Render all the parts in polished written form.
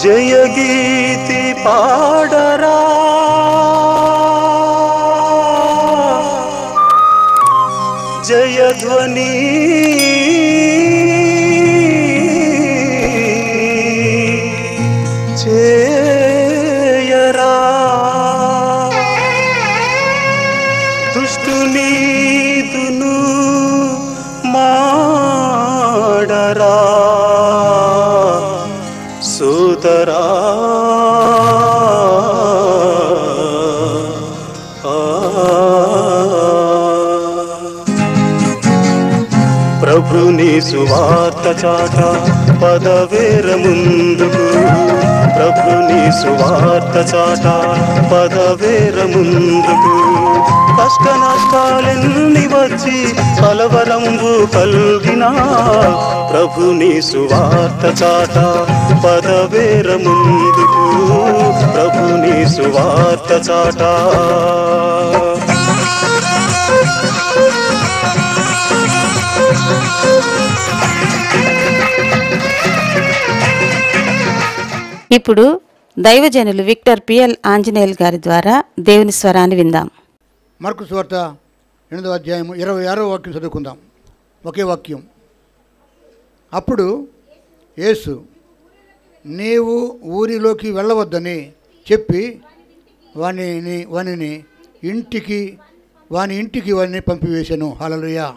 జయగీతి పాడరా జయధ్వని చేయరా దుష్టుని దును మాడరా సోదరా ప్రభుని సువార్త చాట పదవేర ముందుకు ప్రభుని సువార్త చాట పదవేర ముందుకు కష్ట నష్టాలెన్ని వచ్చి కలవరంబు కల్గినా ప్రభుని సువార్త చాట పదవేర ముందుకు ప్రభుని సువార్త చాట ఇప్పుడు దైవజనులు విక్టర్ పిఎల్ ఆంజనేయులు గారి ద్వారా దేవుని స్వరాన్ని విందాం. మార్కు సువార్త 8వ అధ్యాయం 26వ వాక్యం చదువుకుందాం. ఒకే వాక్యం. అప్పుడు యేసు నీవు ఊరిలోకి వెళ్ళవద్దని చెప్పి వాని ఇంటికి వారిని పంపివేశాను. హల్లెలూయా.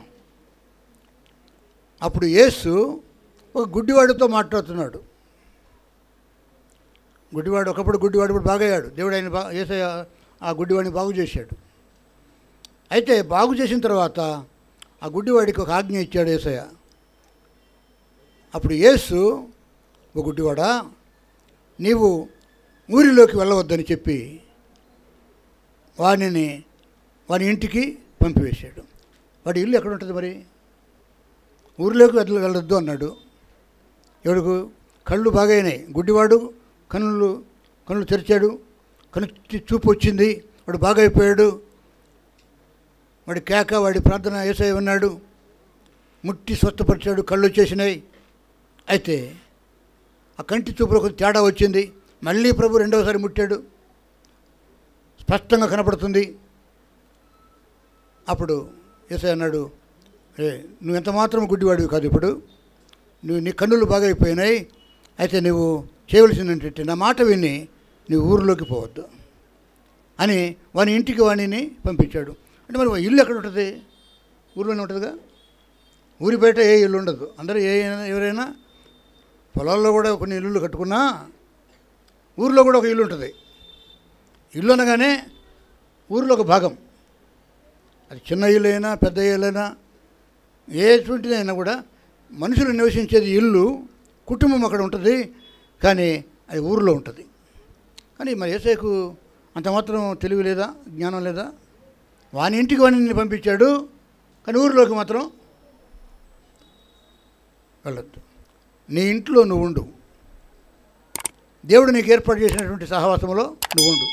అప్పుడు యేసు ఒక గుడ్డివాడితో మాట్లాడుతున్నాడు. గుడ్డివాడు ఒకప్పుడు గుడ్డివాడు ఇప్పుడు బాగయ్యాడు. దేవుడు ఆయన యేసయ్య ఆ గుడ్డివాడిని బాగు చేశాడు. అయితే బాగు చేసిన తర్వాత ఆ గుడ్డివాడికి ఒక ఆజ్ఞ ఇచ్చాడు యేసయ్య. అప్పుడు యేసు ఒక గుడ్డివాడా నీవు ఊరిలోకి వెళ్ళవద్దని చెప్పి వాని ఇంటికి పంపివేశాడు. వాడి ఇల్లు ఎక్కడ ఉంటుంది మరి? ఊరిలోకి వెళ్ళొద్దు అన్నాడు. ఎవడుకు కళ్ళు బాగైనాయి. గుడ్డివాడు కళ్ళు తెరిచాడు, కన్ను చూపు వచ్చింది, వాడు బాగా అయిపోయాడు. వాడి కేక వాడి ప్రార్థన యేసయ్య ఉన్నాడు, ముట్టి స్వస్థపరిచాడు, కళ్ళు వచ్చేసినాయి. అయితే ఆ కంటి చూపులో కొంచెం తేడా వచ్చింది. మళ్ళీ ప్రభు రెండవసారి ముట్టాడు, స్పష్టంగా కనపడుతుంది. అప్పుడు యేసయ్య అన్నాడు, నువ్వు ఎంత మాత్రం గుడ్డివాడివి కాదు, ఇప్పుడు నీ కన్నులు బాగా అయిపోయినాయి. అయితే నువ్వు చేయవలసింది ఏంటంటే నా మాట విని నువ్వు ఊరిలోకి పోవద్దు అని వాని ఇంటికి వాణిని పంపించాడు. అంటే మరి ఇల్లు ఎక్కడ ఉంటుంది? ఊరిలోనే ఉంటుందిగా. ఊరి బయట ఏ ఇల్లు ఉండదు. అందరూ ఎవరైనా పొలాల్లో కూడా కొన్ని ఇల్లులు కట్టుకున్నా ఊరిలో కూడా ఒక ఇల్లు ఉంటుంది. ఇల్లు అనగానే ఊరిలో ఒక భాగం. అది చిన్న ఇల్లు అయినా పెద్ద ఇల్లు అయినా ఎటువంటిదైనా కూడా మనుషులు నివసించేది ఇల్లు, కుటుంబం అక్కడ ఉంటుంది. కానీ అది ఊరిలో ఉంటుంది. కానీ మరి యేసయ్యకు అంత మాత్రం తెలివి లేదా, జ్ఞానం లేదా? వాని ఇంటికి వాడిని పంపించాడు, కానీ ఊరిలోకి మాత్రం వెళ్ళొద్దు. నీ ఇంట్లో నువ్వు ఉండు, దేవుడు నీకు ఏర్పాటు చేసినటువంటి సహవాసంలో నువ్వు ఉండు,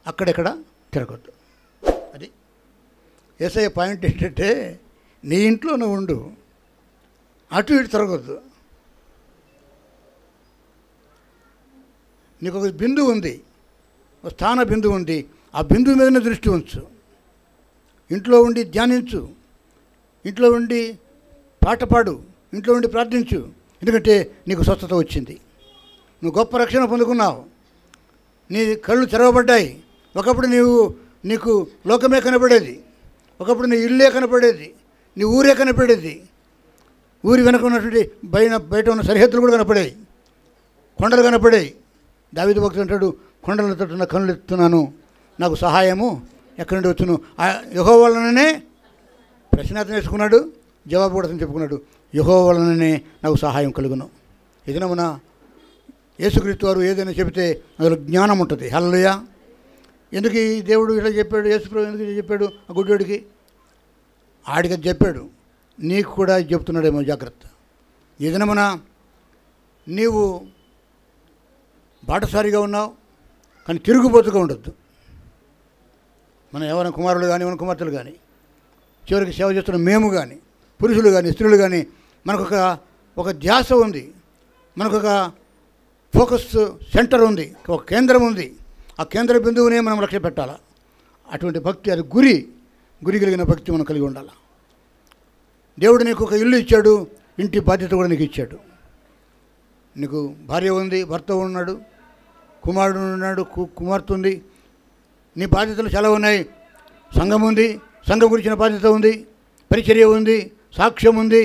అక్కడెక్కడ తిరగొద్దు. అది యేసయ్య పాయింట్ ఏంటంటే నీ ఇంట్లో నువ్వు ఉండు, అటు ఇటు తిరగొద్దు. నీకు ఒక బిందువు ఉంది, ఒక స్థాన బిందువు ఉంది, ఆ బిందువు మీదనే దృష్టి ఉంచు. ఇంట్లో ఉండి ధ్యానించు, ఇంట్లో ఉండి పాట పాడు, ఇంట్లో ఉండి ప్రార్థించు. ఎందుకంటే నీకు స్వస్థత వచ్చింది, నువ్వు గొప్ప రక్షణ పొందుకున్నావు, నీ కళ్ళు తెరవబడ్డాయి. ఒకప్పుడు నీకు లోకమే కనపడేది, ఒకప్పుడు నీ ఇల్లే కనపడేది, నీ ఊరే కనపడేది. ఊరి వెనక ఉన్నటువంటి బయట ఉన్న సరిహద్దులు కూడా కనపడాయి, కొండలు కనపడాయి. దావీదు భక్తుడు అంటాడు, కొండలతో ఉన్న కన్నులు ఎత్తున్నాను, నాకు సహాయము ఎక్కడి నుండి వచ్చును. యెహోవా వలననే ప్రశ్నార్థం వేసుకున్నాడు, జవాబు కూడా చెప్పుకున్నాడు, యెహోవా వలననే నాకు సహాయం కలుగును. ఇదినమున యేసుక్రీస్తు వారు ఏదైనా చెబితే అందులో జ్ఞానం ఉంటుంది. హల్లెలూయా. ఎందుకు ఈ దేవుడు ఇలా చెప్పాడు, యేసుప్రభు ఎందుకు చెప్పాడు ఆ గుడ్డివాడికి? ఆడికి చెప్పాడు, నీకు కూడా చెప్తున్నాడేమో, జాగ్రత్త. ఈ దినమున నీవు బాటసారిగా ఉన్నావు, కానీ తిరుగుబోతుగా ఉండొద్దు. మన ఎవరైనా కుమారులు కానీ ఎవరైనా కుమార్తెలు కానీ, చివరికి సేవ చేస్తున్న మేము కానీ, పురుషులు కానీ స్త్రీలు కానీ, మనకొక ధ్యాస ఉంది, మనకొక ఫోకస్ సెంటర్ ఉంది, ఒక కేంద్రం ఉంది. ఆ కేంద్ర బిందువునే మనం లక్ష్య పెట్టాలి. అటువంటి భక్తి, అది గురి కలిగిన భక్తి మనం కలిగి ఉండాలి. దేవుడు నీకు ఒక ఇల్లు ఇచ్చాడు, ఇంటి బాధ్యత కూడా నీకు ఇచ్చాడు. నీకు భార్య ఉంది, భర్త ఉన్నాడు, కుమారుడు ఉన్నాడు, కుమార్తె ఉంది. నీ బాధ్యతలు చాలా ఉన్నాయి. సంఘం ఉంది, సంఘం గురించిన బాధ్యత ఉంది, పరిచర్య ఉంది, సాక్ష్యం ఉంది,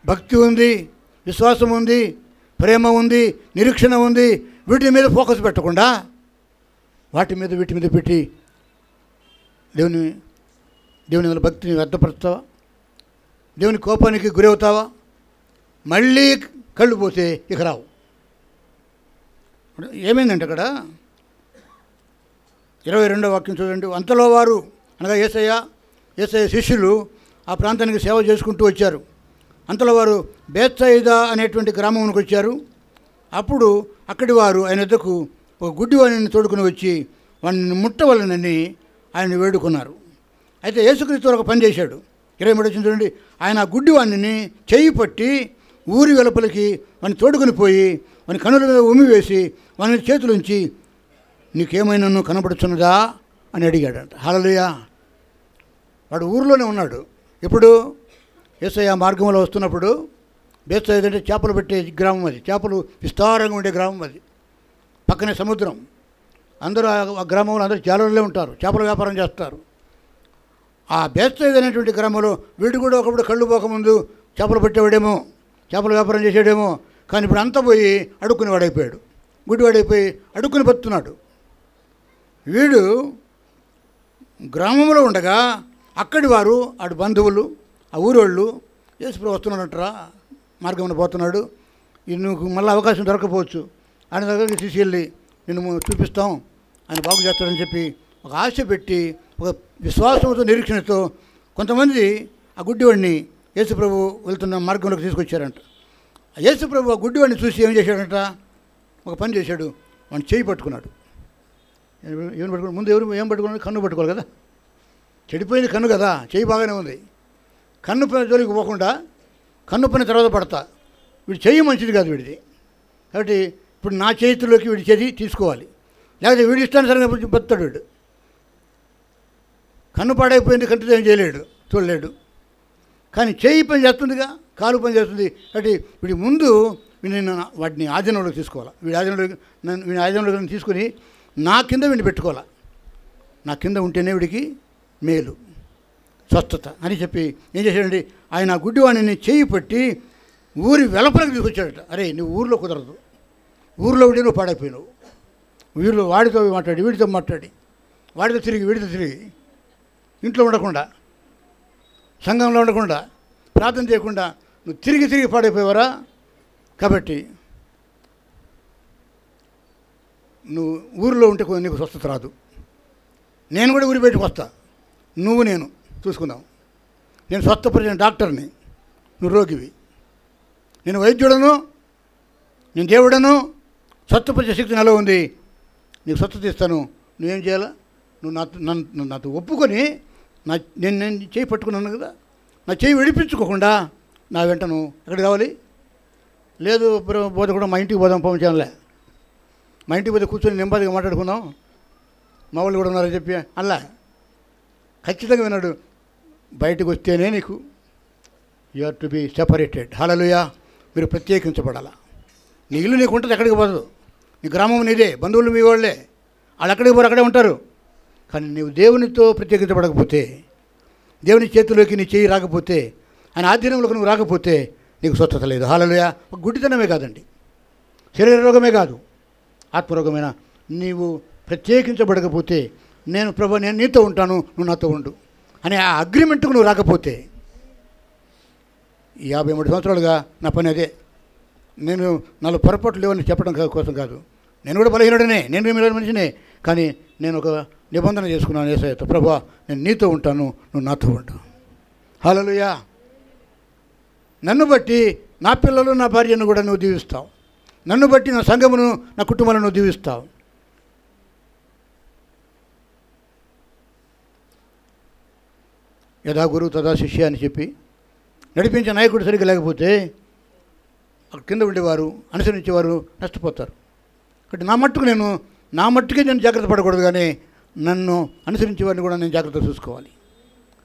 భక్తి ఉంది, విశ్వాసం ఉంది, ప్రేమ ఉంది, నిరీక్షణ ఉంది. వీటి మీద ఫోకస్ పెట్టకుండా వీటి మీద పెట్టి దేవుని వల్ల భక్తిని వ్యర్థపరుస్తావా? దేవుని కోపానికి గురవుతావా? మళ్ళీ కళ్ళు పోతే ఇక రావు. ఏమైందంటే అక్కడ 22వ వాక్యం చూడండి. అంతలో వారు అనగా యేసయ్య శిష్యులు ఆ ప్రాంతానికి సేవ చేసుకుంటూ వచ్చారు. అంతలో వారు బేత్సయిదా అనేటువంటి గ్రామంలోకి వచ్చారు. అప్పుడు అక్కడి వారు ఆయన వద్దకు ఒక గుడ్డివాణిని తోడుకుని వచ్చి వాడిని ముట్టవలనని ఆయన వేడుకున్నారు. అయితే యేసుక్రీస్తు ఒక పని చేశాడు. 23 వచ్చింది చూడండి. ఆయన ఆ గుడ్డివాణిని చేయి పట్టి ఊరి వెలుపలికి వాడిని తోడుకుని పోయి వాని కనుల మీద ఉమ్మివేసి వాని చేతులుంచి నీకేమైనా కనబడుతున్నదా అని అడిగాడంట. హల్లెలూయా. వాడు ఊరిలోనే ఉన్నాడు. ఇప్పుడు యేసయ్య మార్గంలో వస్తున్నప్పుడు, బేత్సయిదా అంటే చేపలు పెట్టే గ్రామం అది, చేపలు విస్తారంగా ఉండే గ్రామం అది, పక్కనే సముద్రం. అందరూ ఆ గ్రామంలో అందరూ జాలర్లే ఉంటారు, చేపల వ్యాపారం చేస్తారు. ఆ బేత్సయిదా అనేటువంటి గ్రామంలో వీడు కూడా ఒకప్పుడు కళ్ళు పోకముందు చేపలు పెట్టేవాడేమో, చేపల వ్యాపారం చేసేవాడేమో. కానీ ఇప్పుడు అంతా పోయి అడుక్కుని వాడైపోయాడు, గుడ్డివాడైపోయి అడుక్కుని బతున్నాడు. వీడు గ్రామంలో ఉండగా అక్కడి వారు, ఆడు బంధువులు, ఆ ఊరోళ్ళు, యేసుప్రభు వస్తున్నాడంటరా, మార్గంలో పోతున్నాడు, నువ్వు మళ్ళీ అవకాశం దొరకపోవచ్చు, ఆయన దగ్గరికి తీసుకెళ్ళి నిన్ను చూపిస్తాం, ఆయన బాగు చేస్తాడని చెప్పి ఒక ఆశ పెట్టి, ఒక విశ్వాసంతో నిరీక్షణతో కొంతమంది ఆ గుడ్డివాడిని యేసుప్రభు వెళ్తున్న మార్గంలోకి తీసుకొచ్చారంట. యేసుప్రభు ఆ గుడ్డివాడిని చూసి ఏం చేశాడంట, ఒక పని చేశాడు. వాడిని చేయి పట్టుకున్నాడు. ఏం పట్టుకున్నాడు? ముందు ఏం పట్టుకున్నాడు? కన్ను పట్టుకోవాలి కదా, చెడిపోయింది కన్ను కదా, చేయి బాగానే ఉంది. కన్ను పైన జోలికి పోకుండా కన్ను పైన తర్వాత పడతా. వీడి చెయ్యి మంచిది కాదు వీడిది, కాబట్టి ఇప్పుడు నా చేతిలోకి వీడి చేతి తీసుకోవాలి, లేకపోతే వీడి ఇష్టానుసారంగా బతాడు వీడు. కన్ను పాడైపోయింది, కంటితో ఏం చేయలేడు, చూడలేడు. కానీ చేయి పని చేస్తుందిగా, కాలు పని చేస్తుంది. కాబట్టి వీడి ముందు నేను వాటిని ఆధీనంలోకి తీసుకోవాలి. వీడి ఆధీనంలోకి తీసుకుని నా కింద వీడిని పెట్టుకోవాలి. నా కింద ఉంటేనే వీడికి మేలు, స్వస్థత అని చెప్పి ఏం చేశాడండి, ఆయన గుడ్డివాణిని చేయి పట్టి ఊరి వెలపలకు తీసుకొచ్చాడట. అరే నువ్వు ఊరిలో కుదరదు, ఊరిలో ఉండి నువ్వు పాడైపోయినావు. వీళ్ళు వాడితో మాట్లాడి, వీడితో మాట్లాడి, వాడితో తిరిగి, వీడితో తిరిగి, ఇంట్లో ఉండకుండా, సంఘంలో ఉండకుండా, ప్రార్థన చేయకుండా నువ్వు తిరిగి పాడైపోయేవారా? కాబట్టి నువ్వు ఊరిలో ఉంటే నీకు స్వస్థత రాదు. నేను కూడా ఊరి బయటకు వస్తా, నేను చూసుకుందాం. నేను స్వస్థపరిచిన డాక్టర్ని, నువ్వు రోగివి. నేను వైద్యుడను, నేను దేవుడను, స్వస్థపరిచే శక్తి నాలో ఉంది, నీకు స్వస్థత ఇస్తాను. నువ్వేం చేయాలా? నువ్వు నాతో ఒప్పుకొని నేను చేయి పట్టుకున్నాను కదా, నా చేయి విడిపించుకోకుండా నా వెంట నువ్వు ఎక్కడికి రావాలి? లేదు పోతే కూడా మా ఇంటికి పోదాం, పంపించానులే, మా ఇంటికి పోతే కూర్చొని నెమ్మదిగా మాట్లాడుకుందాం, మా వాళ్ళు కూడా ఉన్నారని చెప్పి అలా ఖచ్చితంగా విన్నాడు. బయటకు వస్తేనే నీకు you are to be separated. Hallelujah. మీరు ప్రత్యేకించబడాలా. నీ ఇల్లు నీకు ఉంటుంది, ఎక్కడికి పోదు. నీ గ్రామం నీదే, బంధువులు మీ వాళ్ళే, వాళ్ళు ఎక్కడికి పోరు, అక్కడే ఉంటారు. కానీ నీవు దేవునితో ప్రత్యేకించబడకపోతే, దేవుని చేతిలోకి నీ చేయి రాకపోతే, ఆయన ఆధీనంలోకి నువ్వు రాకపోతే నీకు స్వస్థత లేదు. హల్లెలూయా. గుడ్డితనమే కాదండి, శరీర రోగమే కాదు, ఆత్మరోగమైన నీవు ప్రత్యేకించబడకపోతే, నేను ప్రభు నేను నీతో ఉంటాను, నువ్వు నాతో ఉండు అనే ఆ అగ్రిమెంట్కు నువ్వు రాకపోతే, ఈ 53 సంవత్సరాలుగా నా పని అదే. నేను నాలో పొరపాట్లు లేవని చెప్పడం కోసం కాదు, నేను కూడా బలహీనుడనే, నేను మీరు మనిషినే. కానీ నేను ఒక నిబంధన చేసుకున్నాను యేసయ్యతో, ప్రభువా నేను నీతో ఉంటాను, నువ్వు నాతో ఉంటావు. హల్లెలూయా. నన్ను బట్టి నా పిల్లలు, నా భార్యను కూడా నువ్వు దీవిస్తావు, నన్ను బట్టి నా సంఘమును, నా కుటుంబాలను నువ్వు దీవిస్తావు. యథా గురువు తదా శిష్య అని చెప్పి నడిపించే నాయకుడు సరిగ్గా లేకపోతే అక్కడ కింద ఉండేవారు అనుసరించేవారు నష్టపోతారు. కాబట్టి నా మట్టుకే నేను జాగ్రత్త పడకూడదు, కానీ నన్ను అనుసరించేవారిని కూడా నేను జాగ్రత్త చూసుకోవాలి.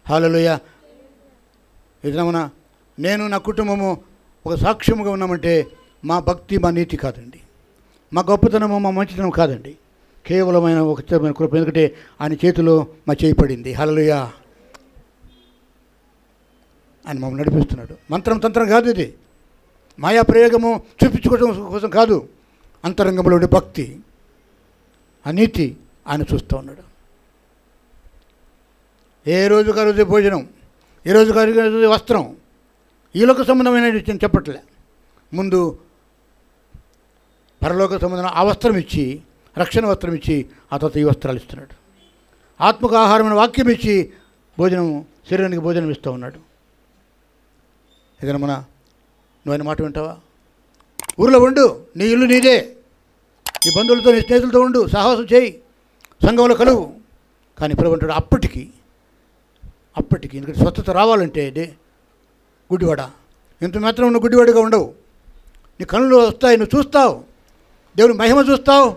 హల్లెలూయా. ఏదైనా నేను నా కుటుంబము ఒక సాక్ష్యముగా ఉన్నామంటే మా భక్తి మా నీతి కాదండి, మా గొప్పతనము మా మంచితనం కాదండి, కేవలమైన ఒక కృప. ఎందుకంటే ఆయన చేతిలో మా చేయి పడింది. హల్లెలూయా. ఆయన మమ్మల్ని నడిపిస్తున్నాడు. మంత్రం తంత్రం కాదు, ఇది మాయా ప్రయోగము చూపించుకోవడం కోసం కాదు. అంతరంగంలో ఉండే భక్తి, ఆ నీతి ఆయన చూస్తూ ఉన్నాడు. ఏ రోజు రోజు భోజనం, ఏ రోజు రోజు వస్త్రం, ఈ లోక సంబంధమైన విషయం చెప్పట్లే. ముందు పరలోక సంబంధమైన ఆ వస్త్రం ఇచ్చి, రక్షణ వస్త్రం ఇచ్చి, ఆ తర్వాత ఈ వస్త్రాలు ఇస్తున్నాడు. ఆత్మకు ఆహారమైన వాక్యం ఇచ్చి భోజనం, శరీరానికి భోజనం ఇస్తూ ఉన్నాడు. ఏదైనా నువ్వు ఆయన మాట వింటావా? ఊరిలో ఉండు, నీ ఇల్లు నీదే, నీ బంధువులతో నీ స్నేహితులతో ఉండు, సాహసం చేయి, సంఘంలో కలువు. కానీ ప్రభు అంటాడు అప్పటికి ఎందుకంటే స్వస్థత రావాలంటే గుడ్డివాడ, ఇంత మాత్రం నువ్వు గుడ్డివాడిగా ఉండవు. నీ కళ్ళు వస్తాయి, నువ్వు చూస్తావు, దేవుని మహిమ చూస్తావు,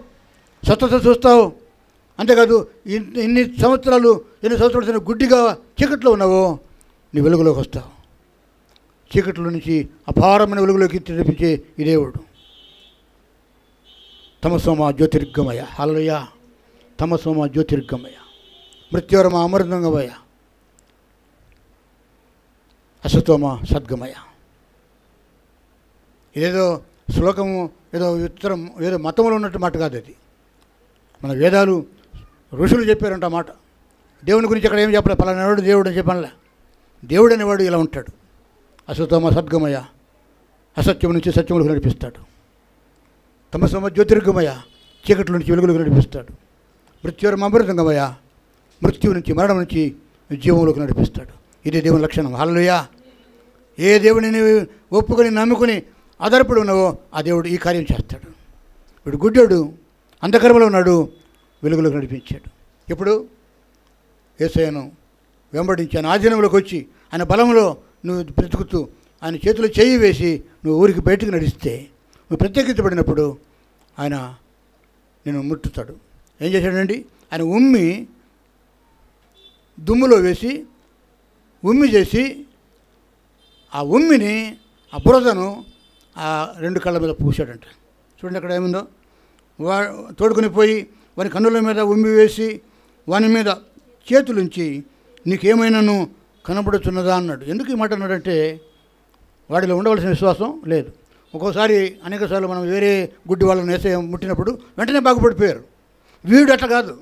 స్వస్థత చూస్తావు. అంతేకాదు ఎన్ని సంవత్సరాలు గుడ్డిగా చీకట్లో ఉన్నావో నీ వెలుగులోకి వస్తావు. చీకట్లో నుంచి అపారమైన వెలుగులోకి తెప్పించే ఈ దేవుడు. తమసోమ జ్యోతిర్గమయ. హల్లెలూయా. తమసోమ జ్యోతిర్గమయ, మృత్యోరమ అమృతంగమయ, అసతోమ సద్గమయ. ఇదేదో శ్లోకము, ఏదో ఉత్తరం, ఏదో మతంలో ఉన్నట్టు మాట కాదు. అది మన వేదాలు, ఋషులు చెప్పారంట మాట. దేవుని గురించి అక్కడ ఏం చెప్పలే, పలానాడు దేవుడు అని చెప్పనలే. దేవుడు అనేవాడు ఇలా ఉంటాడు. అసతోమ సద్గమయ, అసత్యం నుంచి సత్యములకు నడిపిస్తాడు. తమసోమ జ్యోతిర్గమయ, చీకట్ల నుంచి వెలుగులకు నడిపిస్తాడు. మృత్యోరమ అమృతంగమయ, మృత్యువు నుంచి మరణం నుంచి జీవంలోకి నడిపిస్తాడు. ఇదే దేవుని లక్షణం. హల్లెలూయా. ఏ దేవుడిని నీవు ఒప్పుకొని నమ్ముకుని ఆధారపడి ఉన్నావో ఆ దేవుడు ఈ కార్యం చేస్తాడు. వీడు గుడ్డోడు, అంధకారంలో ఉన్నాడు, వెలుగులోకి నడిపించాడు. ఇప్పుడు యేసయ్యను వెంబడించాను, ఆధీనంలోకి వచ్చి ఆయన బలంలో నువ్వు బ్రతుకుతూ ఆయన చేతిలో చేయి వేసి నువ్వు ఊరికి బయటకు నడిస్తే, నువ్వు ప్రత్యేకించబడినప్పుడు ఆయన నేను ముట్టుతాడు. ఏం చేశాడండి? ఆయన ఉమ్మి దుమ్ములో వేసి ఉమ్మి చేసి ఆ ఉమ్మిని, ఆ బురదను ఆ రెండు కళ్ళ మీద పూసాడంట. చూడండి అక్కడ ఏముందో. తోడుకొని పోయి వాని కన్నుల మీద ఉమ్మి వేసి వాని మీద చేతులుంచి నీకేమైనాను కనబడుతున్నదా అన్నాడు. ఎందుకు ఈ మాట అన్నాడంటే వాడిలో ఉండవలసిన విశ్వాసం లేదు. ఒక్కోసారి అనేకసార్లు మనం వేరే గుడ్డి వాళ్ళని వేసే ముట్టినప్పుడు వెంటనే బాగుపడిపోయారు. వీడు అట్లా కాదు.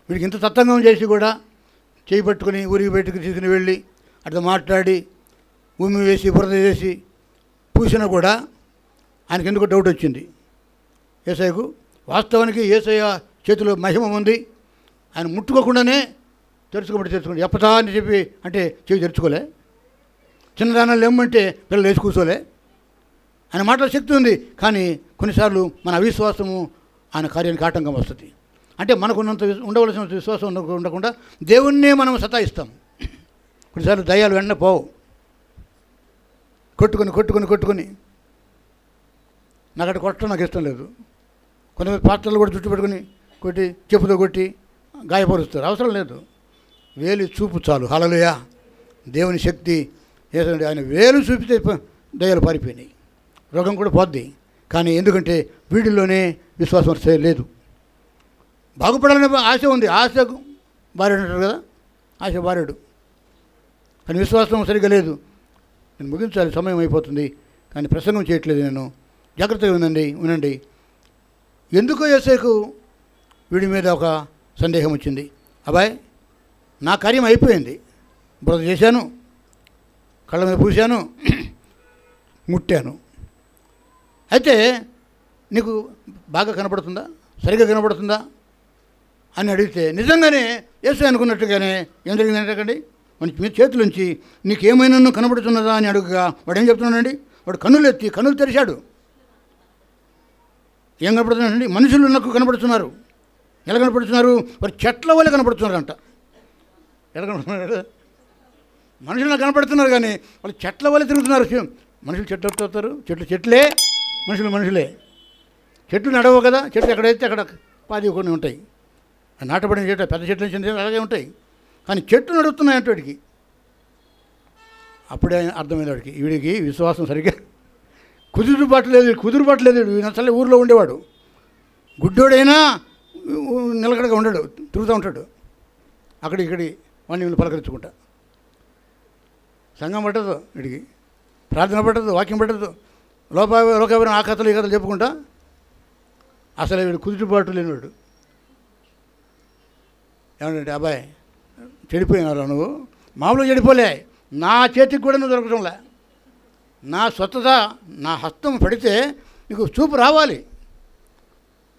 వీడికి ఇంత తత్తంగం చేసి కూడా చేయి పట్టుకుని ఊరికి బయటకు తీసుకుని వెళ్ళి అట్లా మాట్లాడి ఉమ్మి వేసి బురద వేసి పూసినా కూడా ఆయనకి ఎందుకు డౌట్ వచ్చింది. యేసయ్యకు వాస్తవానికి యేసయ్య చేతిలో మహిమ ఉంది. ఆయన ముట్టుకోకుండానే తెరుచుకోండి ఎప్పతా అని చెప్పి అంటే చెవి తెరుచుకోలే. చిన్నదానాలు ఏమంటే పిల్లలు వేసి కూర్చోలే. ఆయన మాటల శక్తి ఉంది. కానీ కొన్నిసార్లు మన అవిశ్వాసము ఆయన కార్యానికి ఆటంకం వస్తుంది. అంటే మనకున్నంత ఉండవలసిన విశ్వాసం ఉండకుండా దేవుణ్ణే మనం సతాయిస్తాం. కొన్నిసార్లు దయ్యాలు వెంటనే పోవు. కొట్టుకొని నాకు అక్కడ కొట్టడం నాకు ఇష్టం లేదు. కొంతమంది పాత్రలు కూడా చుట్టు పెట్టుకుని కొట్టి చెప్పుతో కొట్టి గాయపరుస్తారు. అవసరం లేదు. వేలు చూపు చాలు. హల్లెలూయా. దేవుని శక్తి ఏదండి, ఆయన వేలు చూపితే దయ్యాలు పారిపోయినాయి, రోగం కూడా పోద్ది. కానీ ఎందుకంటే వీడిల్లోనే విశ్వాసం లేదు. బాగుపడాలనే ఆశ ఉంది. ఆశకు భార్యడు అంటారు కదా, ఆశ భార్యడు. కానీ విశ్వాసం సరిగ్గా లేదు. నేను ముగించాలి, సమయం అయిపోతుంది. కానీ ప్రసంగం చేయట్లేదు. నేను జాగ్రత్తగా వినండి. ఎందుకో యేసయ్యకు వీడి మీద ఒక సందేహం వచ్చింది. అబ్బాయి, నా కార్యం అయిపోయింది, బురద చేశాను, కళ్ళ మీద పూశాను, ముట్టాను. అయితే నీకు బాగా కనపడుతుందా, సరిగ్గా కనపడుతుందా అని అడిగితే నిజంగానే యేసయ్య అనుకున్నట్టుగానే ఏం జరిగిందంటే మీ చేతులుంచి నీకేమైనా కనబడుతున్నదా అని అడుగుగా వాడు ఏం చెప్తున్నాడండి? వాడు కన్నులు తెరిచాడు. ఏం కనపడుతున్నాడండి? మనుషులు నాకు కనపడుతున్నారు. ఎలా కనపడుతున్నారు? వారు చెట్ల వల్ల కనపడుతున్నారంట. ఎలా కనపడుతున్నారు? మనుషులు నాకు కనపడుతున్నారు కానీ వాళ్ళు చెట్ల వల్ల తిరుగుతున్నారు. మనుషులు చెట్లు అవుతారు, చెట్లే, మనుషులే. చెట్లు నడవు కదా, చెట్లు ఎక్కడైతే అక్కడ పాది కొన్ని ఉంటాయి. నాటబడిన చెట్లు పెద్ద చెట్లు చిన్న అలాగే ఉంటాయి. కానీ చెట్లు నడుస్తున్నాయంటే వాడికి అప్పుడే అర్థమైంది వాడికి, వీడికి విశ్వాసం సరిగ్గా కుదురుబాటు లేదు. వీడు అసలే ఊరిలో ఉండేవాడు, గుడ్డోడైనా నిలకడగా ఉండడు, తిరుగుతూ ఉంటాడు అక్కడిక్కడి వాడిని పలకరించుకుంటా. సంఘం పట్టదు వీడికి, ప్రార్థన పట్టదు, వాక్యం పట్టదు, లోకాభిప్రాయం ఆ కథలు ఈ కథలు చెప్పుకుంటా. అసలు వీడు కుదురుబాటు లేనివాడు. ఏమంటే అబ్బాయి చెడిపోయినారా నువ్వు? మామూలుగా చెడిపోలే, నా చేతికి కూడా నువ్వు దొరకటంలే. నా స్వచ్ఛత నా హస్తం పడితే నీకు చూపు రావాలి.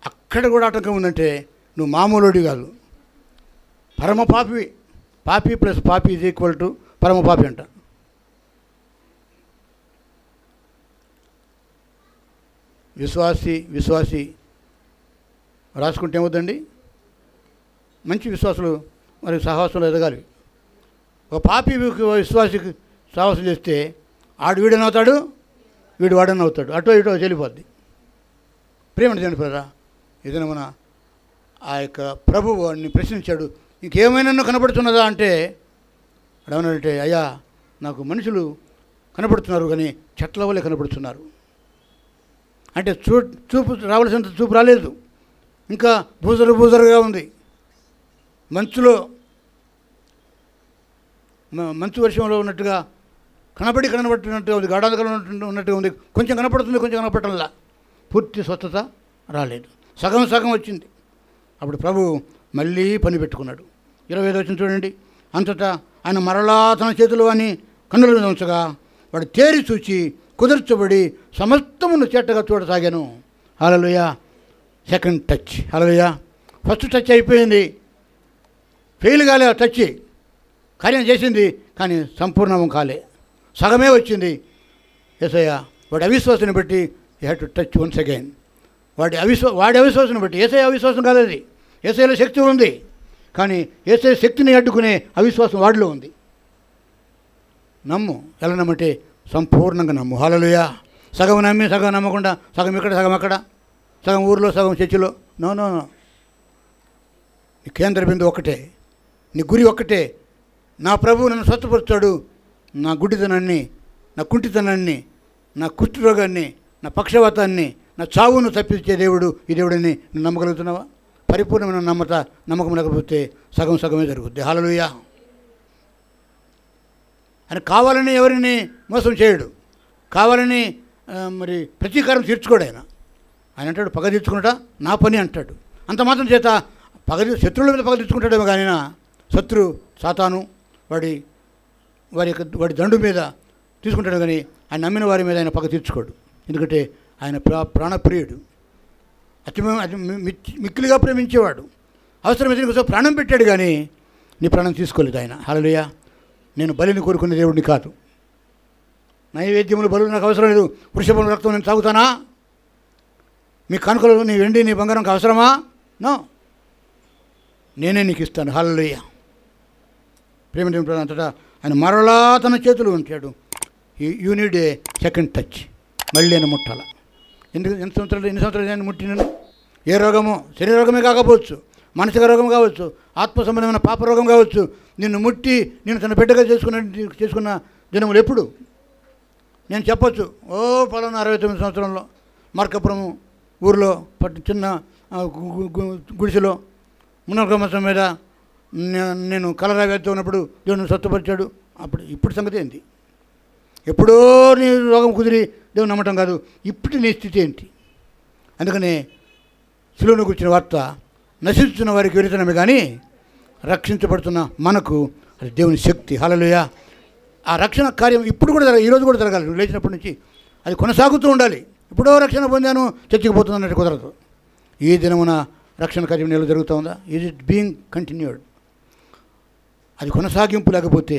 అక్కడ కూడా ఆటంకం ఉందంటే నువ్వు మామూలుడి కాదు, పరమ పాపి. పాపి ప్లస్ పాపి ఈజ్ ఈక్వల్ టు పరమ పాపి అంట. విశ్వాసి రాసుకుంటే ఏమవుతుందండి? మంచి విశ్వాసులు మరి సహవాసంలో ఎదగాలి. ఒక పాపి విశ్వాసికి సహవాసం చేస్తే వీడనవుతాడు, వీడు వాడనవుతాడు, అటో ఇటో చెల్లిపోద్ది. ప్రేమ చనిపోయారా? ఏదైనా మన ఆ యొక్క ప్రభువు వాడిని ప్రశ్నించాడు, ఇంకేమైనా కనపడుతున్నదా అంటే అడవనంటే, అయ్యా నాకు మనుషులు కనపడుతున్నారు కానీ చెట్ల వల్లే కనపడుతున్నారు. అంటే చూపు రావాల్సినంత చూపు రాలేదు, ఇంకా బూజరుగా ఉంది. మంచు వర్షంలో ఉన్నట్టుగా కనబడుతున్నట్టుగా ఉంది, గాఢాంధకారంలో ఉన్నట్టుగా ఉంది. కొంచెం కనపడుతుంది, కొంచెం కనపడటంలా. పూర్తి స్వచ్ఛత రాలేదు, సగం వచ్చింది. అప్పుడు ప్రభు మళ్ళీ పని పెట్టుకున్నాడు. 25 వచ్చిన చూడండి. అంతటా ఆయన మరలా తన చేతులు అని కన్నుల మీద ఉంచగా వాడు తేరి చూచి కుదర్చబడి సమస్తమును చేటగా చూడసాగాను. Hallelujah. Second touch. Hallelujah. First touch అయిపోయింది, ఫెయిల్ కాలే. ఆ టచ్ కార్యం చేసింది కానీ సంపూర్ణం కాలే, సగమే వచ్చింది. యేసయ్య వాడి అవిశ్వాసాన్ని బట్టి you have to touch once again. వాడి అవిశ్వాసాన్ని బట్టి, యేసయ్య అవిశ్వాసం కాదు అది, యేసయ్యలో శక్తి ఉంది కానీ యేసయ్య శక్తిని అడ్డుకునే అవిశ్వాసం వాడిలో ఉంది. నమ్ము. ఎలా నమ్మంటే సంపూర్ణంగా నమ్ము. హల్లెలూయా. సగం నమ్మి సగం నమ్మకుండా, సగం ఇక్కడ సగం అక్కడ, సగం ఊరిలో సగం చర్చిలో. నో. నీ కేంద్ర బిందు ఒక్కటే, నీ గురి ఒక్కటే. నా ప్రభువు నన్ను స్వస్థపరుస్తాడు, నా గుడ్డితనాన్ని, నా కుంటితనాన్ని, నా కుష్ఠరోగాన్ని, నా పక్షవాతాన్ని, నా చావును తప్పించే దేవుడు ఈ దేవుడిని నువ్వు నమ్మగలుగుతున్నావా? పరిపూర్ణమైన నమ్మకం లేకపోతే సగమే జరుగుద్ది. హల్లెలూయా. ఆయన కావాలని ఎవరిని మోసం చేయడు, కావాలని మరి ప్రతీకారం తీర్చుకోడు. ఆయన అంటాడు పగ తీర్చుకుంటా నా పని అంటాడు. అంత మాత్రం చేత శత్రువుల మీద పగ తీర్చుకుంటాడేమో కానీ శత్రు సాతాను వాడి దండు మీద తీసుకుంటాడు కానీ ఆయన నమ్మిన వారి మీద ఆయన పగ తీర్చుకోడు. ఎందుకంటే ఆయన ప్రాణప్రియుడు, మిక్కిలిగా ప్రేమించేవాడు. అవసరమైతే నీకోసం ప్రాణం పెట్టాడు కానీ నీ ప్రాణం తీసుకోలేదు ఆయన. హల్లెలూయా. నేను బలిని కోరుకునే దేవుడిని కాదు, నైవేద్యములు బలు నాకు అవసరం లేదు. వృషభం రక్తం నేను తాగుతానా? మీ కానుకలు, నీ వెండి, నీ బంగారం అవసరమా? నో, నేనే నీకు ఇస్తాను. హల్లెలూయా. ప్రేమ అంతటా ఆయన మరలా తన చేతులు ఉంచాడు. You need a second touch. మళ్ళీ నేను ముట్టాల. ఎన్ని సంవత్సరాలు నేను ముట్టినాను? ఏ రోగమో, శరీర రోగమే కాకపోవచ్చు, మానసిక రోగం కావచ్చు, ఆత్మ సంబంధమైన పాప రోగం కావచ్చు, నిన్ను ముట్టి నేను తన బిడ్డగా చేసుకున్న దినములు ఎప్పుడు నేను చెప్పొచ్చు. పలానా 69 సంవత్సరంలో మార్కాపురం ఊరిలో చిన్న గుడిసెలో మునగమసం మీద నేను కలరా వేస్తూ ఉన్నప్పుడు దేవుని స్వస్థపరిచాడు. ఇప్పుడు సంగతి ఏంటి? ఎప్పుడో నీ రోగం కుదిరి దేవుని నమ్మటం కాదు, ఇప్పుడు నీ స్థితి ఏంటి? అందుకనే శిలువను కూర్చున్న వార్త నశిస్తున్న వారికి విరితనమే కానీ రక్షించబడుతున్న మనకు అది దేవుని శక్తి. హల్లెలూయా. ఆ రక్షణ కార్యం ఇప్పుడు కూడా ఈరోజు కూడా జరగాలి. నువ్వు లేచినప్పటి నుంచి అది కొనసాగుతూ ఉండాలి. ఎప్పుడో రక్షణ పొందాను చర్చికి పోతుంది అన్నట్టు కుదరదు. ఈ దినమున రక్షణ కార్యం నీలో జరుగుతూ ఉందా? Is it being continued? అది కొనసాగింపు లేకపోతే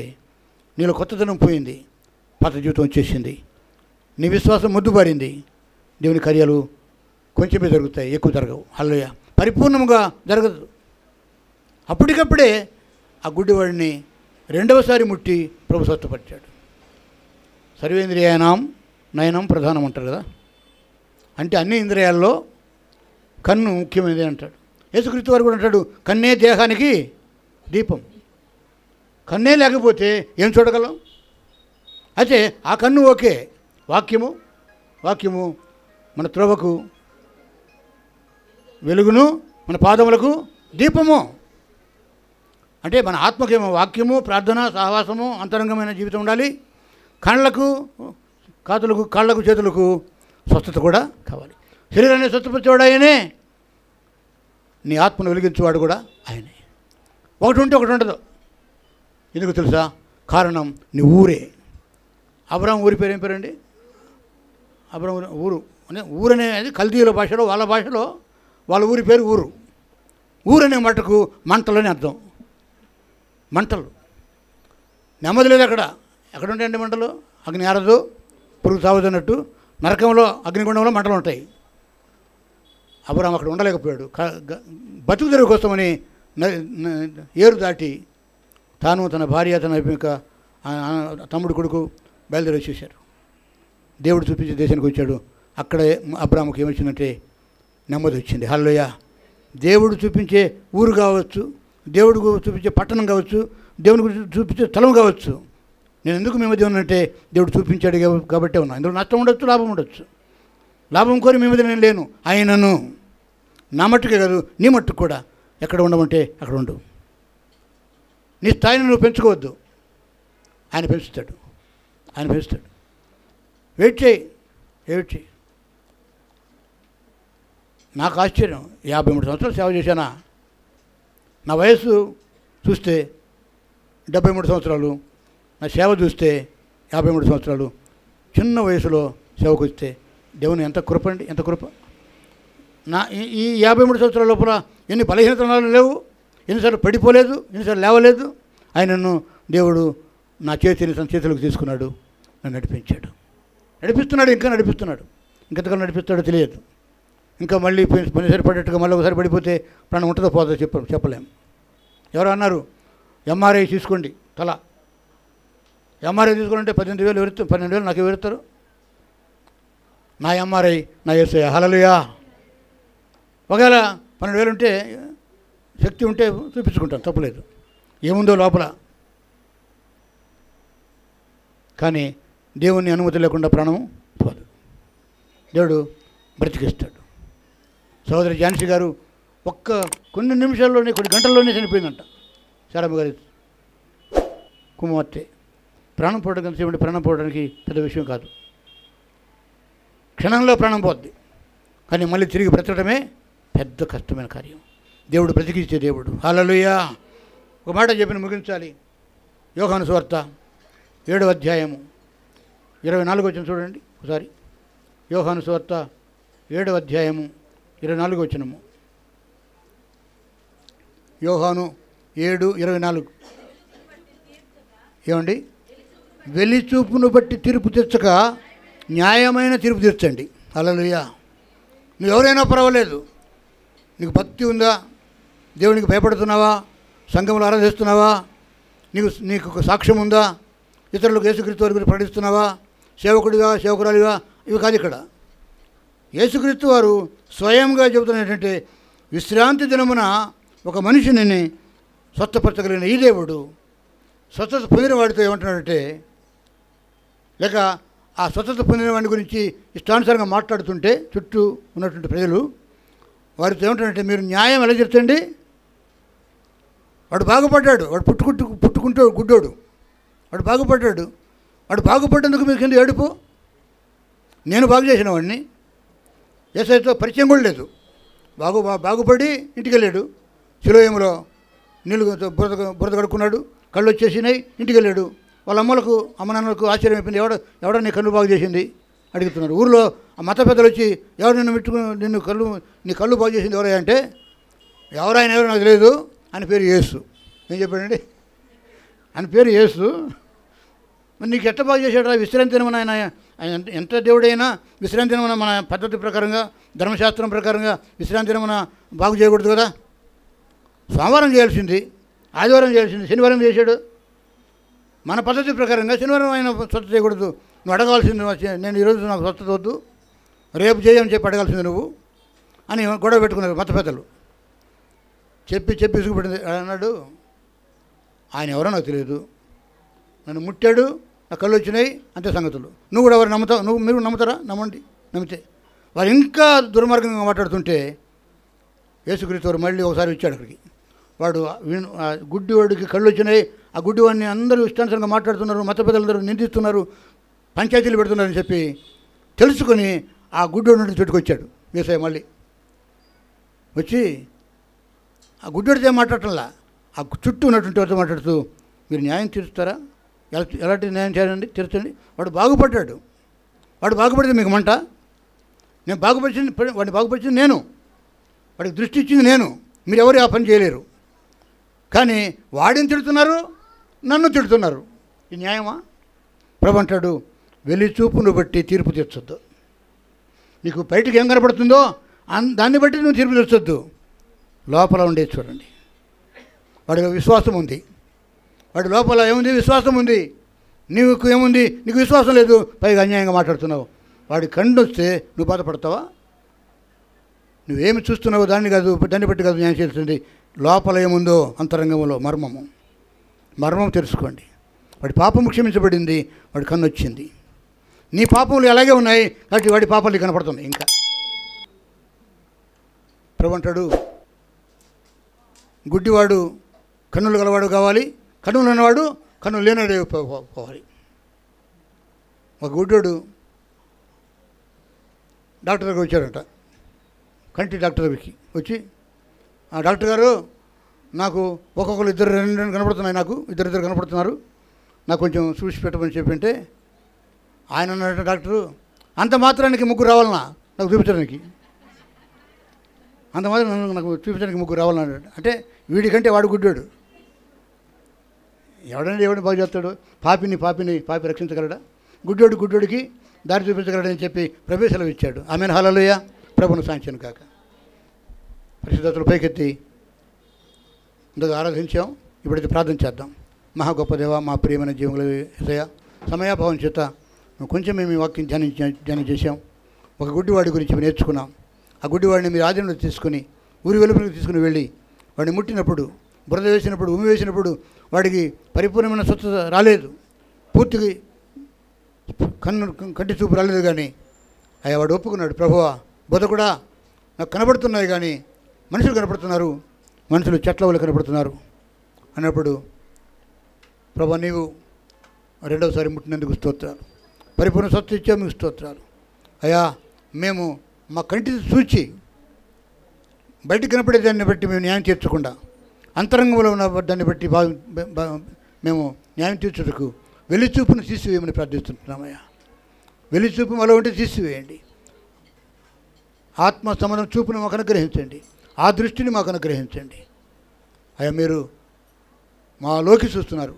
నీలో కొత్తదనం పోయింది, పాత జీవితం వచ్చేసింది, నీ విశ్వాసం మొద్దుబారింది. దేవుని కార్యాలు కొంచెమే జరుగుతాయి, ఎక్కువ జరగవు. హల్లెలూయా. పరిపూర్ణంగా జరగదు. అప్పటికప్పుడే ఆ గుడ్డివాడిని రెండవసారి ముట్టి ప్రభు స్వస్థపరిచాడు. సర్వేంద్రియానాం నయనం ప్రధానం అంటారు కదా. అంటే అన్ని ఇంద్రియాల్లో కన్ను ముఖ్యమైనది అంటాడు. యేసుక్రీస్తు వారు కూడా అంటాడు, కన్నే దేహానికి దీపం. కన్నే లేకపోతే ఏం చూడగలం? అయితే ఆ కన్ను ఓకే, వాక్యము మన త్రోవకు వెలుగును, మన పాదములకు దీపము. అంటే మన ఆత్మకేమో వాక్యము, ప్రార్థన, సహవాసము, అంతరంగమైన జీవితం ఉండాలి. కళ్ళకు, కాళ్ళకు, చేతులకు స్వస్థత కూడా కావాలి. శరీరాన్ని స్వస్థపరిచేవాడు ఆయనే, నీ ఆత్మను వెలిగించేవాడు కూడా ఆయనే. ఒకటి ఉంటే ఒకటి ఉండదు. ఎందుకు తెలుసా? కారణం నీ ఊరే. అబ్రాహాం ఊరి పేరు ఏం పేరండి? అబ్రాహాం ఊరు అంటే ఊరనేది కల్దీయుల భాషలో, వాళ్ళ భాషలో వాళ్ళ ఊరి పేరు ఊరు. ఊరనే మటుకు మంటలని అర్థం. మంటలు నెమ్మది లేదు అక్కడ. ఎక్కడ ఉంటాయండి మంటలు? అగ్ని ఆరదు, పురుగు సాగుతున్నట్టు నరకంలో, అగ్నిగుండంలో మంటలు ఉంటాయి. అబ్రాహాం అక్కడ ఉండలేకపోయాడు. బతుకు తెరువు కోసమని ఏరు దాటి తాను, తన భార్య, తన తమ్ముడు, కొడుకు బయలుదేరి వచ్చేసారు. దేవుడు చూపించే దేశానికి వచ్చాడు. అక్కడే అబ్రాహాముకి ఏమొచ్చిందంటే నెమ్మది వచ్చింది. హల్లెలూయా. దేవుడు చూపించే ఊరు కావచ్చు, దేవుడు చూపించే పట్టణం కావచ్చు, దేవుని గురించి చూపించే స్థలం కావచ్చు. నేను ఎందుకు మీ మధ్య ఉన్నానంటే దేవుడు చూపించాడు కాబట్టే ఉన్నా. ఇందులో నష్టం ఉండొచ్చు, లాభం ఉండొచ్చు. లాభం కోరి మీ మధ్య నేను లేను. ఆయనను నా మట్టుకే కాదు, నీ మట్టుకు కూడా ఎక్కడ ఉండమంటే అక్కడ ఉండు. నీ స్థాయిని నువ్వు పెంచుకోవద్దు, ఆయన పెంచుతాడు. వెయిట్ చేయి. నాకు ఆశ్చర్యం, 53 సంవత్సరాలు సేవ చేశానా? నా వయస్సు చూస్తే 73 సంవత్సరాలు, నా సేవ చూస్తే 53 సంవత్సరాలు. చిన్న వయసులో సేవకు వస్తే దేవుని ఎంత కృప అండి, ఎంత కృప. నా ఈ 53 సంవత్సరాల లోపల ఎన్ని బలహీనతలు లేవు, ఎన్నిసార్లు పడిపోలేదు, ఎన్నిసార్లు లేవలేదు. ఆయనను దేవుడు నా చేతిని తన చేతులకు తీసుకున్నాడు, నన్ను నడిపిస్తున్నాడు, ఇంకా నడిపిస్తున్నాడు. ఇంకెంతకాలం నడిపిస్తాడో తెలియదు. ఇంకా మళ్ళీ పని సరిపడేట్టుగా మళ్ళీ ఒకసారి పడిపోతే ప్రాణం ఉంటుందో పోతుందో చెప్పలేము. ఎవరు అన్నారు, ఎంఆర్ఐ తీసుకోండి తల. ఎంఆర్ఐ తీసుకుంటే 18,000 ఎవరుతారు, 12,000 నాకు ఎవరుతారు? నా ఎంఆర్ఐ నా యేసయ్య. హల్లెలూయా. ఒకవేళ 12,000 ఉంటే, శక్తి ఉంటే చూపించుకుంటాను, తప్పులేదు. ఏముందో లోపల. కానీ దేవుని అనుమతి లేకుండా ప్రాణం పోదు. దేవుడు బ్రతికిస్తాడు. సోదరి ఝాన్సీ గారు కొన్ని నిమిషాల్లోనే, కొన్ని గంటల్లోనే చనిపోయిందంట. శారమ్మ గారి కుమార్తె. ప్రాణం పోవడానికి, ప్రాణం పోవడానికి పెద్ద విషయం కాదు. క్షణంలో ప్రాణం పోద్ది. కానీ మళ్ళీ తిరిగి బ్రతకడమే పెద్ద కష్టమైన కార్యం. దేవుడు బ్రతికించే దేవుడు. హల్లెలూయా. ఒక మాట చెప్పిన ముగించాలి. యోహాను సువార్త 7వ అధ్యాయము 24 వచనం చూడండి ఒకసారి. యోహాను సువార్త 7వ అధ్యాయము 24 వచనము. యోహాను 7:24. ఏమండి? వెలిచూపును బట్టి తీర్పు తెచ్చక న్యాయమైన తీర్పు తీర్చండి. హల్లెలూయా. నువ్వు ఎవరైనా పర్వాలేదు, నీకు భక్తి ఉందా, దేవునికి భయపడుతున్నావా, సంఘంలో ఆరాధిస్తున్నావా, నీకు ఒక సాక్ష్యం ఉందా, ఇతరులకు యేసుక్రీస్తు వారి గురించి ప్రకటిస్తున్నావా, సేవకుడిగా, సేవకురాలిగా, ఇవి కాదు ఇక్కడ. యేసుక్రీస్తు వారు స్వయంగా చెబుతున్న ఏంటంటే, విశ్రాంతి దినమున ఒక మనిషిని స్వస్థపరచగలిగిన ఈ దేవుడు స్వస్థత పొందిన వాడితో ఏమంటున్నాడంటే, లేక ఆ స్వస్థత పొందిన వాడి గురించి ఇష్టానుసారంగా మాట్లాడుతుంటే చుట్టూ ఉన్నటువంటి ప్రజలు వారితో ఏమంటారంటే, మీరు న్యాయం ఎలా చెప్తండి? వాడు బాగుపడ్డాడు, వాడు పుట్టుకుంటూ గుడ్డోడు, వాడు బాగుపడ్డాడు, వాడు బాగుపడ్డందుకు మీకు కింద ఏడుపు. నేను బాగు చేసిన వాడిని, యేసయ్యతో పరిచయం కూడా లేదు, బాగుపడి ఇంటికి వెళ్ళాడు. శిలోయములో నీళ్ళు బురద కడుక్కున్నాడు, కళ్ళు వచ్చేసినాయి, ఇంటికి వెళ్ళాడు. వాళ్ళ అమ్మ నాన్నలకు ఆశ్చర్యం అయిపోయింది. ఎవడ నీ కళ్ళు బాగు చేసింది అడుగుతున్నారు. ఊరిలో ఆ మత పెద్దలు వచ్చి, ఎవరు నీ కళ్ళు బాగు చేసింది ఎవరయ్యా అంటే, ఎవరైనా ఎవరు నాకు తెలియదు, ఆయన పేరు యేసు. ఏం చెప్పాడండి? ఆయన పేరు యేసు. మరి నీకు ఎట్ట బాగు చేశాడు? విశ్రాంతి దినమని ఆయన ఎంత దేవుడైనా విశ్రాంతి దినమన మన పద్ధతి ప్రకారంగా, ధర్మశాస్త్రం ప్రకారంగా విశ్రాంతి దినమన బాగు చేయకూడదు కదా. సోమవారం చేయాల్సింది, ఆదివారం చేయాల్సింది, శనివారం చేశాడు. మన పద్ధతి ప్రకారంగా శనివారం ఆయన స్వచ్ఛ చేయకూడదు. నువ్వు అడగాల్సింది నేను ఈరోజు నాకు స్వస్థత వద్దు, రేపు చేయని చెప్పి అడగాల్సింది నువ్వు అని గొడవ పెట్టుకున్నారు మత పెద్దలు. చెప్పి విసుగుపడింది. అన్నాడు, ఆయన ఎవరో నాకు తెలియదు, నన్ను ముట్టాడు, నా కళ్ళు వచ్చినాయి, అంతే సంగతులు. నువ్వు కూడా ఎవరు నమ్ముతావు? మీరు నమ్ముతారా? నమ్మితే వారు ఇంకా దుర్మార్గంగా మాట్లాడుతుంటే యేసుక్రీస్తు వారు మళ్ళీ ఒకసారి వచ్చాడు అక్కడికి. వాడు గుడ్డివాడికి కళ్ళు వచ్చినాయి, ఆ గుడ్డివాడిని అందరూ ఇష్టానుసారంగా మాట్లాడుతున్నారు, మత పెద్దలందరూ నిందిస్తున్నారు, పంచాయతీలు పెడుతున్నారని చెప్పి తెలుసుకొని ఆ గుడ్డివాడి నుండి చుట్టుకొచ్చాడు యేసయ్య. మళ్ళీ వచ్చి ఆ గుడ్డివాడితో మాట్లాడటంలా ఆ చుట్టూ ఉన్నటువంటి వారితో మాట్లాడుతూ, మీరు న్యాయం తీరుస్తారా? ఎలాంటి న్యాయం చేయాలండి? తీర్చండి. వాడు బాగుపడ్డాడు. వాడు బాగుపడితే మీకు మంట? వాడిని బాగుపరిచింది నేను, వాడికి దృష్టి ఇచ్చింది నేను. మీరు ఎవరు ఆ పని చేయలేరు. కానీ వాడిని తిడుతున్నారు, నన్ను తిడుతున్నారు. ఈ న్యాయమా? ప్రభు అంటాడు, వెలి చూపును బట్టి తీర్పు తీర్చొద్దు. నీకు బయటికి ఏం కనపడుతుందో దాన్ని బట్టి నువ్వు తీర్పు తీర్చొద్దు. లోపల ఉండేది చూడండి. వాడికి విశ్వాసం ఉంది, వాడి లోపల ఏముంది? విశ్వాసం ఉంది. నీకు ఏముంది? నీకు విశ్వాసం లేదు, పైగా అన్యాయంగా మాట్లాడుతున్నావు. వాడి కండు వస్తే నువ్వు బాధపడతావా? నువ్వేమి చూస్తున్నావో దాన్ని బట్టి కాదు న్యాయం చేస్తుంది. లోపల ఏముందో అంతరంగంలో మర్మం తెలుసుకోండి. వాడి పాపము క్షమించబడింది, వాడి కన్ను వచ్చింది. నీ పాపములు అలాగే ఉన్నాయి కాబట్టి వాడి పాపాలు కనపడుతున్నాయి. ఇంకా ప్రభు అంటాడు, గుడ్డివాడు కన్నులు గలవాడు కావాలి, కన్నులు ఉన్నవాడు కన్నులు లేనాడు పోవాలి. ఒక గుడ్డోడు డాక్టర్ దగ్గర వచ్చాడంట, కంటి డాక్టర్ దగ్గరికి వచ్చి, ఆ డాక్టర్ గారు నాకు ఒక్కొక్కరు ఇద్దరు కనపడుతున్నాయి, నాకు ఇద్దరు కనపడుతున్నారు, నాకు కొంచెం చూసి పెట్టమని చెప్పింటే ఆయన అన్నాడు, డాక్టరు అంత మాత్రానికి ముగ్గురు రావాలన్నా నాకు చూపించడానికి, అంత మాత్రం నాకు చూపించడానికి ముగ్గురు రావాలన్నాడు. అంటే వీడికంటే వాడు గుడ్డాడు. ఎవడిని బాగు చేస్తాడు? పాపి రక్షించగలడా? గుడ్డోడికి దారి చూపించగలడని చెప్పి ప్రవేశాలు ఇచ్చాడు. ఆమెను హల్లెలూయా. ప్రభును సాంఖ్యను కాక పరిశుద్ధతలు పైకెత్తి ఇందుకు ఆరాధించాం. ఇప్పుడైతే ప్రార్థన చేద్దాం. మహా గొప్ప దేవ, మా ప్రియమైన జీవముల యేసయ్య, సమయాభావం చేత కొంచెం మేము ఈ వాక్యం ధ్యానం చేశాం. ఒక గుడ్డివాడి గురించి నేర్చుకున్నాం. ఆ గుడ్డివాడిని మీరు ఆధీనంలో తీసుకుని ఊరి వెలుపలికి తీసుకుని వెళ్ళి వాడిని ముట్టినప్పుడు, బురద వేసినప్పుడు, ఉమ్మి వేసినప్పుడు వాడికి పరిపూర్ణమైన స్వచ్ఛత రాలేదు, పూర్తిగా కంటి చూపు రాలేదు. కానీ అయ్యా వాడు ఒప్పుకున్నాడు, ప్రభువా బుధ కూడా నాకు కనబడుతున్నాయి కానీ మనుషులు కనపడుతున్నారు, మనుషులు చెట్ల వల్ల కనపడుతున్నారు అన్నప్పుడు, ప్రభా నీవు రెండవసారి ముట్టినందుకు స్తోత్రాలు, పరిపూర్ణ స్వచ్ఛత ఇచ్చా మీకు స్తోత్రాలు. అయ్యా మేము మా కంటి చూచి బయట కనపడే దాన్ని బట్టి మేము న్యాయం తీర్చకుండా అంతరంగంలో ఉన్న దాన్ని బట్టి మేము న్యాయం తీర్చుటకు వెలిచూపును తీసివేయమని ప్రార్థిస్తున్నామయ్యా. వెలిచూపు మాలో ఉంటే తీసివేయండి. ఆత్మ సంబంధం చూపును మాకు అనుగ్రహించండి, ఆ దృష్టిని మాకు అనుగ్రహించండి. అయ్యా మీరు మాలోకి చూస్తున్నారు,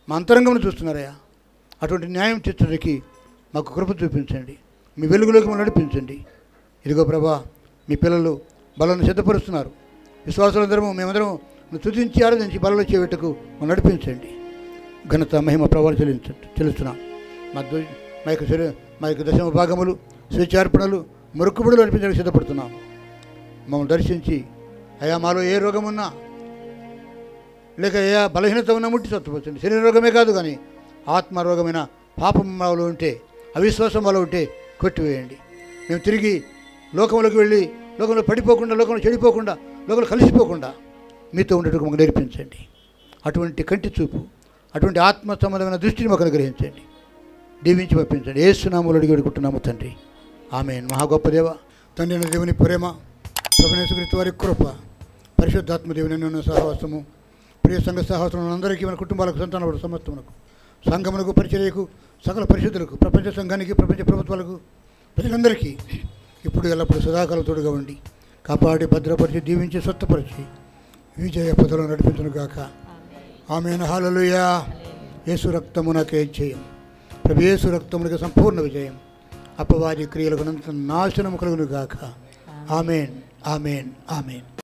మా అంతరంగంలో చూస్తున్నారయ్యా. అటువంటి న్యాయం తీర్చడానికి మాకు కృప చూపించండి, మీ వెలుగులోకి మనం నడిపించండి. ఇదిగో ప్రభా, మీ పిల్లలు బలను సిద్ధపరుస్తున్నారు. విశ్వాసులందరము మేమందరం స్తుతించి ఆరాధించి బలలో చేయుటకు మనం నడిపించండి. ఘనత మహిమ ప్రభావాలు చెల్లిస్తున్నాం. మా యొక్క దశమ భాగములు, స్వేచ్ఛార్పణలు, మొక్కుబడులు అనిపించడానికి సిద్ధపడుతున్నాం. మమ్మల్ని దర్శించి అయా మాలో ఏ రోగమున్నా లేక ఏ బలహీనత ఉన్నా ముట్టి స్వస్థపరచండి. శరీర రోగమే కాదు కానీ ఆత్మరోగమైన పాపం మాలో ఉంటే, అవిశ్వాసం మాలో ఉంటే కొట్టివేయండి. మేము తిరిగి లోకంలోకి వెళ్ళి లోకంలో పడిపోకుండా, లోకంలో చెడిపోకుండా, లోకంలో కలిసిపోకుండా మీతో ఉండేటకు మాకు నేర్పించండి. అటువంటి కంటి చూపు, అటువంటి ఆత్మ సంబంధమైన దృష్టిని మాకు అనుగ్రహించండి. దీవించి పంపించండి. యేసు నామములో అడిగి వేడుకుంటున్నాము తండ్రి, ఆమేన్. మహా గొప్ప దేవ, తండ్రి అయిన దేవుని ప్రేమ, ప్రభువైన యేసుక్రీస్తు వారి కృప, పరిశుద్ధాత్మ దేవుని సహవాసము, ప్రియ సంఘ సహవాసములను అందరికీ, మన కుటుంబాలకు, సంతానములకు, సమస్తమునకు, సంఘమునకు, పరిచర్యకు, సకల పరిశుద్ధులకు, ప్రపంచ సంఘానికి, ప్రపంచ ప్రభుత్వాలకు, ప్రజలందరికీ ఇప్పుడు ఎల్లప్పుడూ సదాకాలం తోడుగా ఉండి కాపాడి భద్రపరిచి దీవించి స్వస్థపరిచి విజయ పదలో నడిపించును గాక. ఆమేన్. హల్లెలూయా. యేసు రక్తమునకే జయం. ప్రభు యేసు రక్తమునకే సంపూర్ణ విజయం. అపవాది క్రియలకు నాశనము కలుగును గాక. ఆమేన్, ఆమేన్, ఆమేన్.